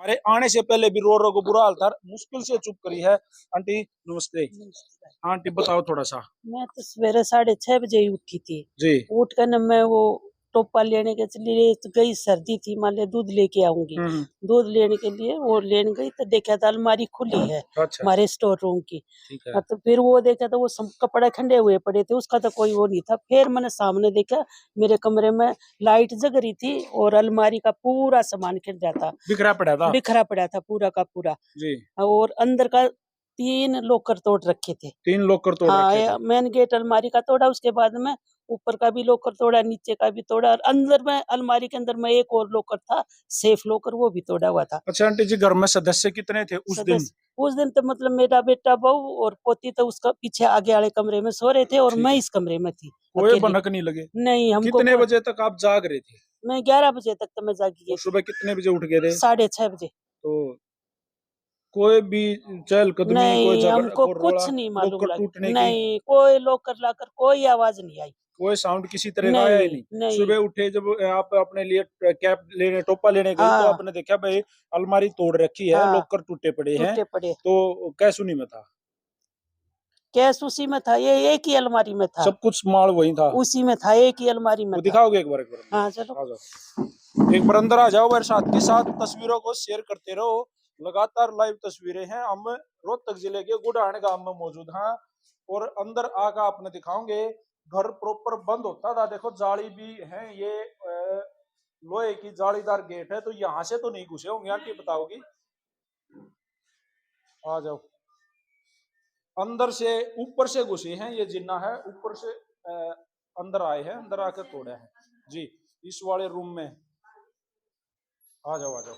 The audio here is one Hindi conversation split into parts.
अरे आने से पहले भी रो रो को बुरा हाल था, मुश्किल से चुप करी है। आंटी नमस्ते। आंटी बताओ थोड़ा सा। मैं तो सवेरे 6:30 बजे ही उठी थी। जी। उठ कर न मैं वो टोपा लेने के लिए तो गई, सर्दी थी, मान लिया दूध लेके आऊंगी। हम्म। दूध लेने के लिए वो लेने गई तो देखा था अलमारी खुली है अच्छा हमारे स्टोर रूम की। ठीक है। हाँ, तो फिर वो देखा तो वो सब कपड़े खंडे हुए पड़े थे, उसका तो कोई वो नहीं था। फिर मैंने सामने देखा, मेरे कमरे में लाइट जग रही थी और अलमारी का पूरा सामान खिल था, बिखरा पड़ा था पूरा का पूरा। जी। और अंदर का 3 लॉकर तोड़ रखे थे। 3 लॉकर तोड़ रखे थे। हाँ, मेन गेट अलमारी का तोड़ा, उसके बाद में ऊपर का भी लॉकर तोड़ा, नीचे का भी तोड़ा, और अंदर में अलमारी के अंदर में एक और लॉकर था, सेफ लॉकर, वो भी तोड़ा हुआ था। अच्छा आंटी जी, घर में सदस्य कितने थे उस दिन? उस दिन तो मतलब मेरा बेटा, बहू और पोती तो उसका पीछे आगे वाले कमरे में सो रहे थे और मैं इस कमरे में थी कोई अकेली। भनक नहीं लगे? नहीं, हमको कितने बजे तक आप जाग रहे थे? मैं 11 बजे तक तो मैं जागी और गई सुबह कितने बजे उठ गए थे? थी, 6:30 बजे। तो कोई भी चहलकदमी, कोई नहीं, झगड़ा, हमको कोई रोड़ा, कुछ नहीं मालूम लॉकर लगा, टूटने की, नहीं, कोई लॉकर लाकर कोई आवाज नहीं आई। कोई साउंड किसी तरह का आया ही नहीं, नहीं? नहीं। सुबह उठे जब आप अपने लिए कैप लेने, टोपा लेने गई, तो हाँ, आपने देखा भाई अलमारी तोड़ रखी है, हाँ, लॉकर टूटे पड़े हैं, टूटे पड़े। तो कैसुनी में था? कैश उसी में था, ये एक ही अलमारी में था, सब कुछ माल वही था? उसी में था, एक ही अलमारी में वो था। दिखाओगे एक बार? एक बार हाँ, चलो। आ जाओ, एक बार अंदर आ जाओ, मेरे साथ के साथ तस्वीरों को शेयर करते रहो। लगातार लाइव तस्वीरें हैं। हम रोहतक जिले के गुड़ान गांव में मौजूद हैं और अंदर आकर आपने दिखाओगे। घर प्रॉपर बंद होता था, देखो जाली भी है, ये लोहे की जालीदार गेट है, तो यहाँ से तो नहीं घुसे होंगे आंटी, बताओगी? आ जाओ, अंदर से ऊपर से घुसे हैं, ये जिन्ना है, ऊपर से अंदर आए हैं, अंदर आकर तोड़ा है जी। इस वाले रूम में आ जाओ, आ जाओ।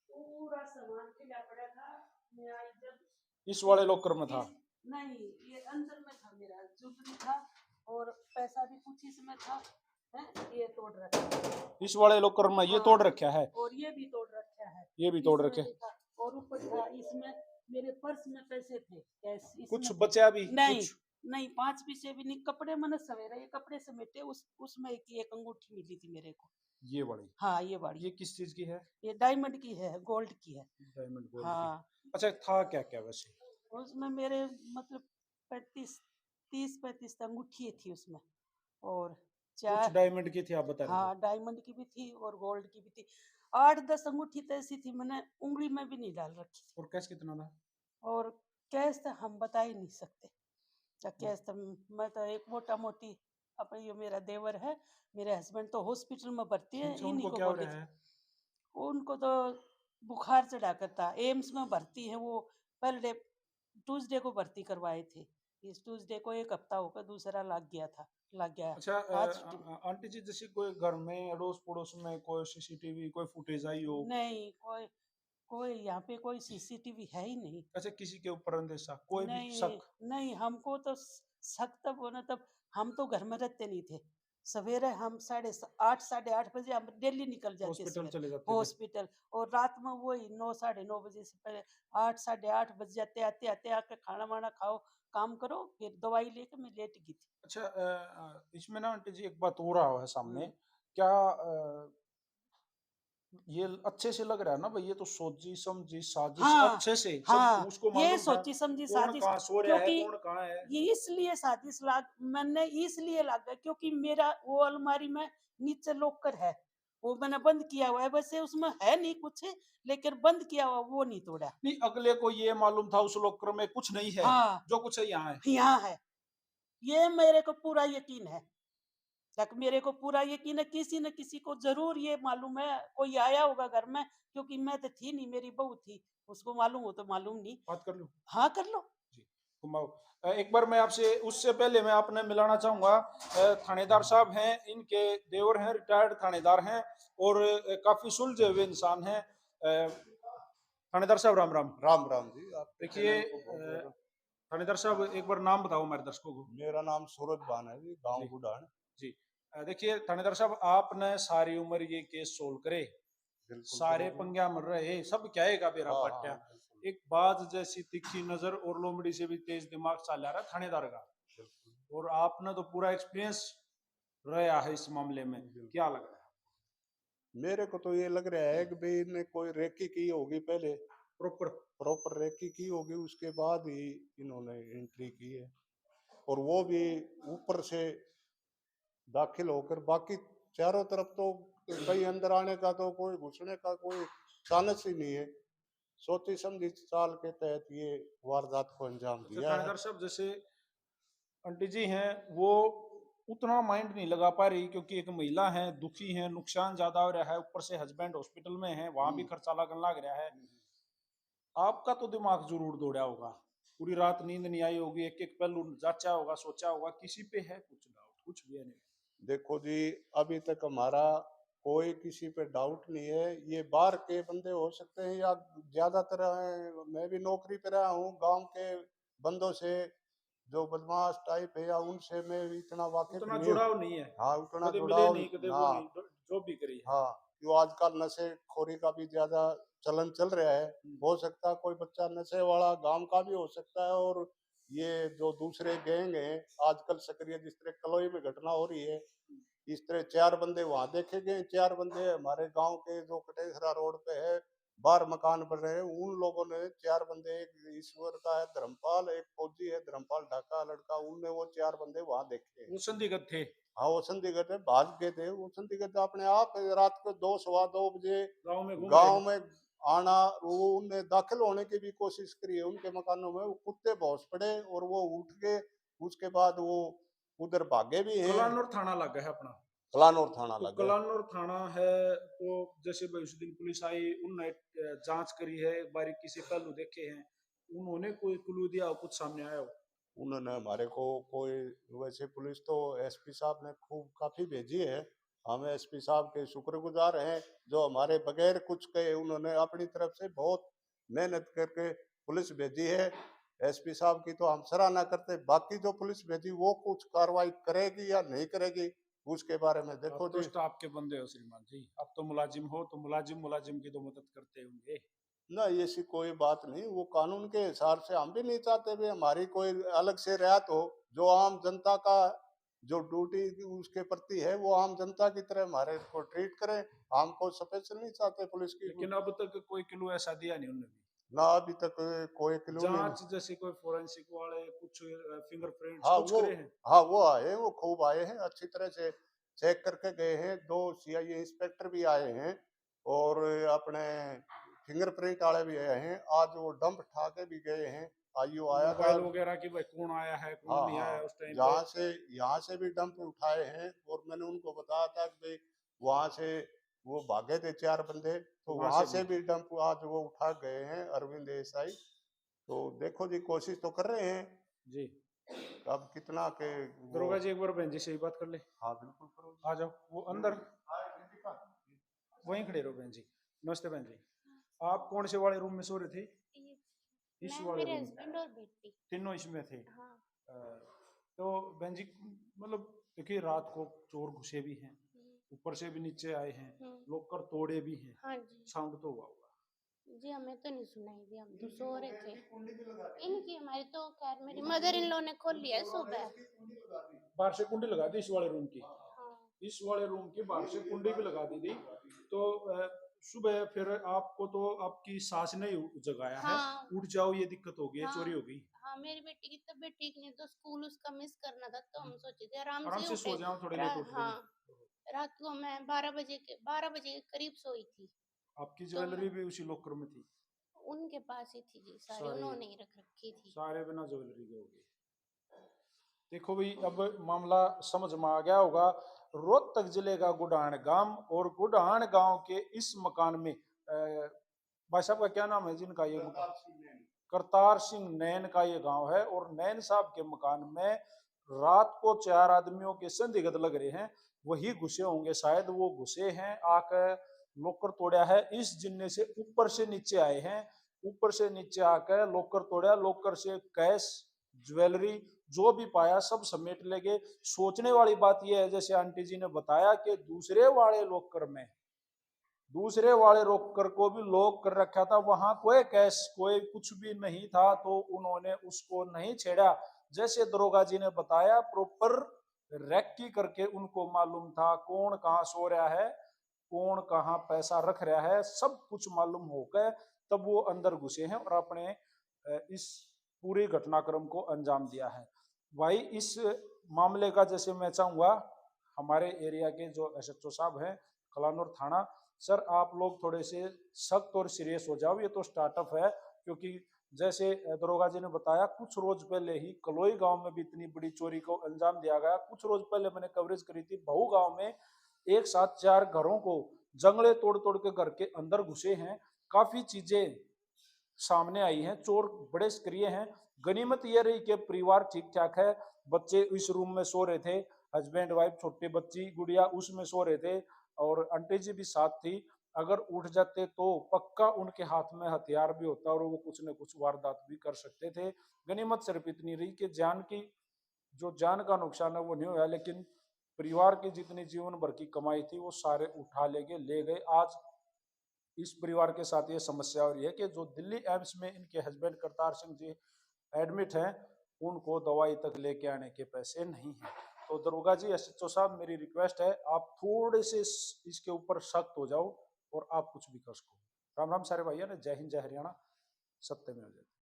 पूरा सामान खिला पड़ा था। मैं आई जब इस वाले लॉकर में था? नहीं, ये अंदर में था, मेरा ज्वेलरी था और पैसा भी कुछ इसमें था। है, ये तोड़ रखा है। इस वाले लॉकर में ये तोड़ रखा है? और ये भी तोड़ रखा है। ये भी तोड़ रखे? और ऊपर था इसमें, मेरे पर्स में पैसे थे, कैश कुछ इसमें बचा भी? नहीं, कुछ नहीं, 5 पैसे भी नहीं। कपड़े मैंने सवेरे ये कपड़े समेटे, उसमें एक अंगूठी मिली थी मेरे को। ये बड़ी? हाँ, ये बड़ी। ये किस चीज की है? ये डायमंड की है, गोल्ड की है। डायमंड गोल्ड हाँ। की? अच्छा, था क्या क्या वैसे उसमें मेरे मतलब 30-35 अंगूठी थी उसमें, और कुछ 4। डायमंड की थी आप बता रहे थे? हाँ, डायमंड की भी थी और गोल्ड की भी थी। 8-10 अंगूठी तो ऐसी थी, मैंने उंगली में भी नहीं डाल रखी थी। और कैश कितना था? और कैश तो हम बता ही नहीं सकते क्या कैश तो। मैं तो एक मोटा मोटी, अब ये मेरा देवर है, मेरे हस्बैंड तो हॉस्पिटल में भर्ती है, अच्छा, इन्हीं उनको को क्या हो बोले रहा थे। है? उनको तो बुखार चढ़ा कर था, एम्स में भर्ती है वो। पहले ट्यूसडे को भर्ती करवाए थे, इस ट्यूसडे को 1 हफ्ता होकर दूसरा लग गया अच्छा आज छुट्टी। आंटी जी, जैसे कोई घर में अड़ोस पड़ोस में कोई सीसीटीवी, कोई फुटेज आई हो? नहीं, कोई कोई यहाँ पे कोई सीसीटीवी है ही नहीं। अच्छा, किसी के ऊपर अंदेशा, कोई भी नहीं, शक? नहीं, हमको तो शक तब होना, तब हम तो घर में रहते नहीं थे। सवेरे हम 8:30 8:30 बजे हम डेली निकल जाते हॉस्पिटल सवेरे चले जाते थे? हॉस्पिटल, और रात में वही 9 साढ़े 9 बजे से पहले 8 8:30 बज जाते, आते आते आके खाना वाना खाओ, काम करो, फिर दवाई लेके मैं लेट गई थी। अच्छा इसमें ना आंटी जी एक बात और आ है सामने। हम्म। क्या ये अच्छे से लग रहा है ना भाई, ये तो सोची समझी साजिश, हाँ, अच्छे से सब हाँ, उसको ये मालूम था सोची समझी कौन साजिश, कहाँ सो रहा है, क्योंकि कौन कहाँ है। ये इसलिए साजिश मैंने इसलिए लागा क्योंकि मेरा वो अलमारी में नीचे लॉकर है, वो मैंने बंद किया हुआ है, वैसे उसमें है नहीं कुछ, लेकिन बंद किया हुआ, वो नहीं तोड़ा। नहीं, अगले को ये मालूम था उस लॉकर में कुछ नहीं है, हाँ, जो कुछ है यहाँ है। यहाँ है, ये मेरे को पूरा यकीन है। तक मेरे को पूरा यकीन है, किसी न किसी को जरूर ये मालूम है, कोई आया होगा घर में, क्योंकि मैं तो थी नहीं, मेरी बहू थी, उसको मालूम हो तो मालूम नहीं। बात कर लूं? हाँ, कर लो। जी, घुमाओ। एक बार मैं आपसे, उससे पहले मैं आपने मिलाना चाहूंगा, थानेदार साहब हैं, इनके देवर हैं, रिटायर्ड थानेदार हैं और काफी सुलझे हुए इंसान हैं। थानेदार साहब राम राम। राम राम जी। आप देखिए थानेदार साहब, एक बार नाम बताओ हमारे दर्शकों को। मेरा नाम सूरज बान है जी, गांव जी गुडान। जी। देखिए थानेदार साहब, आपने सारी उम्र ये केस सोल्व करे, बिल्कुल सारे करोगे। पंग्या मर रहे, सब क्या है का बेरा हाँ, पट्टा। हाँ, बिल्कुल। एक बात जैसी तीखी नजर और लोमड़ी से भी तेज दिमाग चल रहा थानेदार का, बिल्कुल। और आपने तो पूरा एक्सपीरियंस रहा है इस मामले में, क्या लग रहा है? मेरे को तो ये लग रहा है कि भाई इनने कोई रेकी की होगी पहले, प्रॉपर प्रॉपर रेकी की होगी, उसके बाद ही इन्होंने एंट्री की है। और वो भी ऊपर से दाखिल होकर, बाकी चारों तरफ तो कहीं अंदर आने का तो कोई घुसने का कोई चांस ही नहीं है। सोची समझी चाल के तहत ये वारदात को अंजाम अच्छा दिया है। थानेदार साहब, जैसे आंटी जी हैं वो उतना माइंड नहीं लगा पा रही क्योंकि एक महिला है, दुखी है, नुकसान ज्यादा हो रहा है, ऊपर से हस्बैंड हॉस्पिटल में है, वहां भी खर्चा लगन लग रहा है। आपका तो दिमाग जरूर दौड़ा होगा, पूरी रात नींद नहीं आई होगी, एक एक पहलू जांचा होगा, सोचा होगा, किसी पे है कुछ डाउट? कुछ भी है नहीं? देखो जी, अभी तक हमारा कोई किसी पे डाउट नहीं है। ये बाहर के बंदे हो सकते हैं या ज्यादातर मैं भी नौकरी पे रहा हूँ, गांव के बंदों से जो बदमाश टाइप है या उनसे मैं इतना वाकिफ उतना नहीं हूँ। जुड़ाव नहीं है, हाँ, उतना कदे मिले जुड़ाव नहीं, कदे ना। वो नहीं, जो भी करी है। हाँ, जो आजकल नशे खोरी का भी ज्यादा चलन चल रहा है। हो सकता है कोई बच्चा नशे वाला गांव का भी हो सकता है। और ये जो दूसरे गैंग हैं आजकल सक्रिय, जिस तरह कलोई में घटना हो रही है, इस तरह 4 बंदे वहां देखे गए, 4 बंदे हमारे गांव के जो कटेसरा रोड पे है, बाहर मकान बन रहे हैं, उन लोगों ने 4 बंदे, एक ईश्वर का है धर्मपाल, एक फौजी है धर्मपाल ढाका लड़का, उनने वो 4 बंदे वहां देखे। वो संदिग्ध थे, हाँ, वो चंडीगढ़ में भाग गए थे। वो चंडीगढ़ अपने आप रात को 2 सवा 2 बजे गांव में घूम रहे गांव हैं। में आना, वो उनने दाखिल होने की भी कोशिश करी है उनके मकानों में। वो कुत्ते भौंस पड़े और वो उठ गए। उसके बाद वो उधर भागे भी हैं। कलानौर थाना लग गया है अपना। फलानौर थाना तो लग गए। कलानौर थाना है, तो जैसे भाई उस दिन पुलिस आई, उनने जांच करी है, बारीकी से पहलू देखे हैं, उन्होंने कोई क्लू दिया हो, कुछ सामने आया हो? उन्होंने हमारे को कोई, वैसे पुलिस तो एसपी साहब ने खूब काफी भेजी है, हम एसपी साहब के शुक्रगुजार हैं, जो हमारे बगैर कुछ कहे उन्होंने अपनी तरफ से बहुत मेहनत करके पुलिस भेजी है। एसपी साहब की तो हम सराहना करते। बाकी जो पुलिस भेजी वो कुछ कार्रवाई करेगी या नहीं करेगी, उसके बारे में देखो आप तो जी। स्टाफ के बंदे हो श्रीमान जी, आप तो मुलाजिम हो, तो मुलाजिम मुलाजिम की तो मदद करते होंगे। ना, ऐसी कोई बात नहीं, वो कानून के हिसाब से हम भी नहीं चाहते भी हमारी कोई अलग से रियायत हो। जो आम जनता का जो ड्यूटी उसके प्रति है, वो आम जनता की तरह हमारे को ट्रीट करें। हम कोई स्पेशल नहीं चाहते पुलिस की। लेकिन अब तक कोई क्लू ऐसा दिया नहीं उन्होंने? ना, अभी तक कोई क्लू नहीं। जांच जैसे कोई फोरेंसिक वाले कुछ फिंगरप्रिंट्स हाँ कुछ वो करे हैं? हाँ वो आए हैं, वो खूब आए हैं, अच्छी तरह से चेक करके गए हैं। 2 सीआईए इंस्पेक्टर भी आए हैं और अपने फिंगरप्रिंट वाले भी आए हैं। आज वो डंप उठा के भी गए हैं, आईओ आया था। मोबाइल वगैरह की भाई कौन आया है कौन हाँ नहीं आया हाँ, उस टाइम पे? यहाँ से भी डंप उठाए हैं। और मैंने उनको बताया था कि भाई वहां से वो भागे थे 4 बंदे, तो वहां वहां से से भी? भी डंप आज वो उठा गए हैं अरविंद देसाई। तो देखो जी, कोशिश तो कर रहे हैं। जी। अब कितना के वो। दरोगा जी एक बार बहन जी से ही बात कर ले। हाँ बिल्कुल करो। आ जाओ वो अंदर, हाँ, दीपिका। वहीं खड़े रहो बहन जी। नमस्ते बहन जी, आप कौन से वाले रूम में सो रहे थे? ये इस मैं, वाले मेरे रूम? हस्बैंड और बेटी। तीनों इसमें थे? हाँ। अ, तो बहन जी मतलब देखिए रात को चोर घुसे भी हैं, ऊपर से भी नीचे आए हैं, लॉकर तोड़े भी हैं, हाँ जी। साउंड तो हुआ होगा? जी हमें तो नहीं सुनाई दी, हम तो सो रहे थे। इनकी हमारी तो खैर मेरी मदर इन लॉ ने खोल लिया है सुबह। बाहर से कुंडी लगा दी इस वाले रूम की? हाँ। इस वाले रूम की बाहर से कुंडी भी लगा दी थी। तो सुबह फिर आपको तो आपकी सास ने ही जगाया है, हाँ। उठ जाओ ये दिक्कत हो गई है, हाँ। चोरी हो गई। हाँ, मेरी बेटी की तबीयत ठीक नहीं, तो स्कूल उसका मिस करना था, तो हम सोचे थे आराम आराम से से सो उठे। जाओ, थोड़ी लेट उठ गई। हाँ, रात को मैं 12 बजे के करीब सोई थी। आपकी तो ज्वेलरी भी उसी लॉकर में थी? उनके पास ही थी जी, सारी सारी? उन्होंने ही रख रखी थी। सारे बिना ज्वेलरी के हो गए। देखो भाई अब मामला समझ में आ गया होगा। रोहतक जिले का गुडान गांव, और गुडान गांव के इस मकान में भाई साहब का क्या नाम है जिनका ये करतार सिंह नैन का ये गांव है, और नैन साहब के मकान में रात को 4 आदमियों के संदिग्ध लग रहे हैं, वही घुसे होंगे शायद, वो घुसे हैं, आकर लॉकर तोड़ा है। इस जिन्ने से ऊपर से नीचे आए हैं, ऊपर से नीचे आकर लॉकर तोड़ा, लॉकर से कैश ज्वेलरी जो भी पाया सब समेट ले गए। सोचने वाली बात यह है, जैसे आंटी जी ने बताया, कि दूसरे वाले लॉकर को भी लॉक कर रखा था, वहां कोई कैश कोई कुछ भी नहीं था, तो उन्होंने उसको नहीं छेड़ा। जैसे दरोगा जी ने बताया प्रॉपर रेक्की करके उनको मालूम था कौन कहाँ सो रहा है, कौन कहाँ पैसा रख रहा है, सब कुछ मालूम होकर तब वो अंदर घुसे हैं और अपने इस पूरे घटनाक्रम को अंजाम दिया है। भाई इस मामले का जैसे मैं चाहूंगा हमारे एरिया के जो एसएचओ साहब हैं कलानौर थाना, सर आप लोग थोड़े से सख्त और सीरियस हो जाओ। ये तो स्टार्टअप है, क्योंकि जैसे दरोगा जी ने बताया कुछ रोज पहले ही कलोई गांव में भी इतनी बड़ी चोरी को अंजाम दिया गया। कुछ रोज पहले मैंने कवरेज करी थी, बहु गांव में एक साथ 4 घरों को जंगले तोड़ तोड़ के घर के अंदर घुसे हैं। काफी चीजें सामने आई हैं, चोर बड़े सक्रिय हैं। गनीमत ये रही कि परिवार ठीक ठाक है, बच्चे इस रूम में सो रहे थे, हस्बैंड वाइफ छोटी बच्ची गुड़िया उसमें सो रहे थे और आंटी जी भी साथ थी। अगर उठ जाते तो पक्का उनके हाथ में हथियार भी होता और वो कुछ न कुछ वारदात भी कर सकते थे। गनीमत सिर्फ इतनी रही कि जान का नुकसान है वो नहीं हुआ, लेकिन परिवार की जितनी जीवन भर की कमाई थी वो सारे उठा ले गए। आज इस परिवार के साथ ये समस्या हो रही है कि जो दिल्ली एम्स में इनके हस्बैंड करतार सिंह जी एडमिट हैं, उनको दवाई तक लेके आने के पैसे नहीं हैं। तो दरोगा जी, एसएचओ साहब, मेरी रिक्वेस्ट है आप थोड़े से इसके ऊपर सख्त हो जाओ और आप कुछ भी कर सको। राम राम सारे भाइयों ने, जय हिंद जय हरियाणा, सत्य में हो जाए।